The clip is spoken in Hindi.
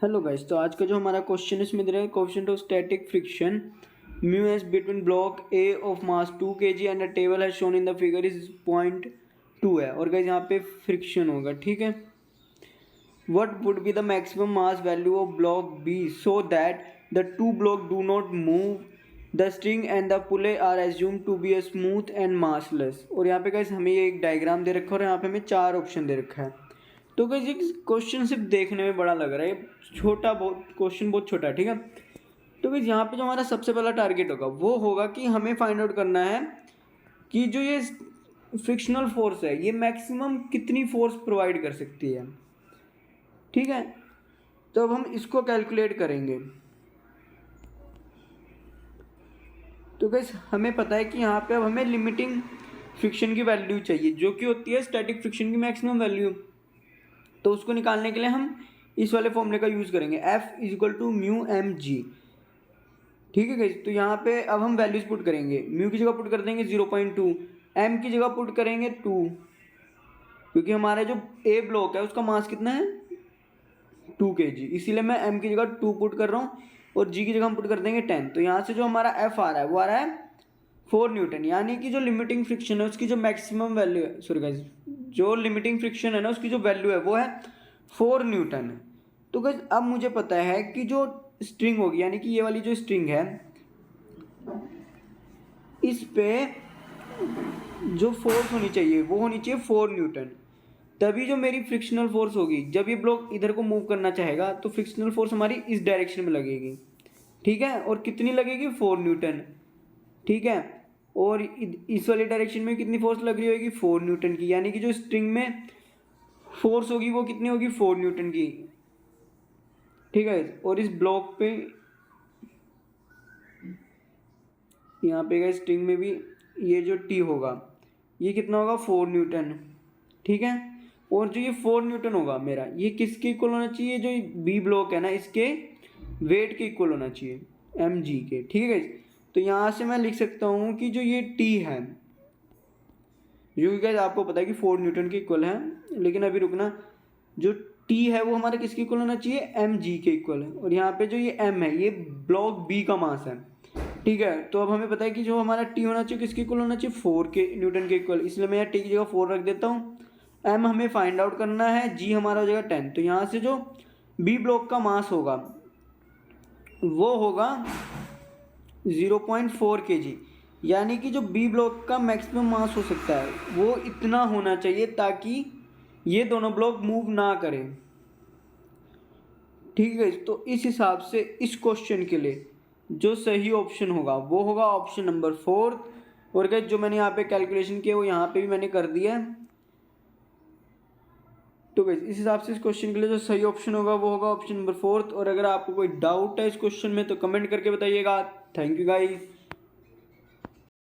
हेलो गाइस, तो आज का जो हमारा क्वेश्चन है इसमें दे रहा है coefficient of static friction mu S between block A of mass 2 kg and a table has shown in the figure is 0.2 है। और गाइस यहाँ पे फ्रिक्शन होगा, ठीक है। What would be the maximum mass value of block B so that the two block do not move the string and the pulley are assume to be a smooth and massless. और यहाँ पे गाइस हमें ये एक डायग्राम दे रखा है और यहाँ पे हमें 4 ऑप्शन दे रखा है। तो गाइस ये क्वेश्चन सिर्फ देखने में बड़ा लग रहा है, छोटा बहुत क्वेश्चन बहुत छोटा है, ठीक है। तो गाइस यहाँ पे जो हमारा सबसे पहला टारगेट होगा वो होगा कि हमें फाइंड आउट करना है कि जो ये फ्रिक्शनल फोर्स है ये मैक्सिमम कितनी फोर्स प्रोवाइड कर सकती है, ठीक है। तो अब हम इसको कैलकुलेट करेंगे। तो गाइस हमें पता है कि यहाँ पे अब हमें लिमिटिंग फ्रिक्शन की वैल्यू चाहिए जो कि होती है स्टैटिक फ्रिक्शन की मैक्सिमम वैल्यू। तो उसको निकालने के लिए हम इस वाले फॉर्मूले का यूज़ करेंगे, F is equal to mu M G, ठीक है गाइस। तो यहाँ पे अब हम वैल्यूज पुट करेंगे, म्यू की जगह पुट कर देंगे 0.2, एम की जगह पुट करेंगे 2, क्योंकि हमारा जो ए ब्लॉक है उसका मास कितना है 2 kg, इसीलिए मैं एम की जगह 2 पुट कर रहा हूँ और जी की जगह हम पुट कर देंगे 10। तो यहाँ से जो हमारा एफ आ रहा है वो आ रहा है 4 न्यूटन, यानी कि जो लिमिटिंग फ्रिक्शन है उसकी जो मैक्सिमम वैल्यू है, सॉरी गाइस, जो लिमिटिंग फ्रिक्शन है ना उसकी जो वैल्यू है वो है 4 न्यूटन। तो गाइस अब मुझे पता है कि जो स्ट्रिंग होगी, यानी कि ये वाली जो स्ट्रिंग है इस पे जो फोर्स होनी चाहिए वो होनी चाहिए 4 न्यूटन। तभी जो मेरी फ्रिक्शनल फोर्स होगी, जब ये ब्लॉक इधर को मूव करना चाहेगा तो फ्रिक्शनल फोर्स हमारी इस डायरेक्शन में लगेगी, ठीक है। और कितनी लगेगी 4 न्यूटन, ठीक है। और इस वाली डायरेक्शन में कितनी फोर्स लग रही होगी 4 न्यूटन की, यानी कि जो स्ट्रिंग में फोर्स होगी वो कितनी होगी 4 न्यूटन की, ठीक है। और इस ब्लॉक पे यहाँ पे गए स्ट्रिंग में भी ये जो टी होगा ये कितना होगा 4 न्यूटन, ठीक है। और जो ये 4 न्यूटन होगा मेरा ये किसके इक्वल होना चाहिए, जो बी ब्लॉक है ना इसके वेट के इक्वल होना चाहिए एम जी के, ठीक है। तो यहाँ से मैं लिख सकता हूँ कि जो ये टी है, जो कि गाइस आपको पता है कि 4 न्यूटन के इक्वल है, लेकिन अभी रुकना, जो टी है वो हमारा किसके इक्वल होना चाहिए एम जी के इक्वल है। और यहाँ पे जो ये एम है ये ब्लॉक बी का मास है, ठीक है। तो अब हमें पता है कि जो हमारा टी होना चाहिए किसके इक्वल होना चाहिए 4 के न्यूटन के इक्वल, इसलिए मैं यहाँ टी की जगह 4 रख देता हूँ। एम हमें फाइंड आउट करना है, जी हमारा हो जाएगा 10। तो यहाँ से जो बी ब्लॉक का मास होगा वो होगा 0.4 kg, यानी कि जो बी ब्लॉक का मैक्सिमम मास हो सकता है वो इतना होना चाहिए ताकि ये दोनों ब्लॉक मूव ना करें, ठीक है। तो इस हिसाब से इस क्वेश्चन के लिए जो सही ऑप्शन होगा वो होगा ऑप्शन नंबर 4। और गाइस जो मैंने यहाँ पे कैलकुलेशन किया वो यहाँ पे भी मैंने कर दिया है। तो गाइस इस हिसाब से इस क्वेश्चन के लिए जो सही ऑप्शन होगा वो होगा ऑप्शन नंबर 4। और अगर आपको कोई डाउट है इस क्वेश्चन में तो कमेंट करके बताइएगा। Thank you guys.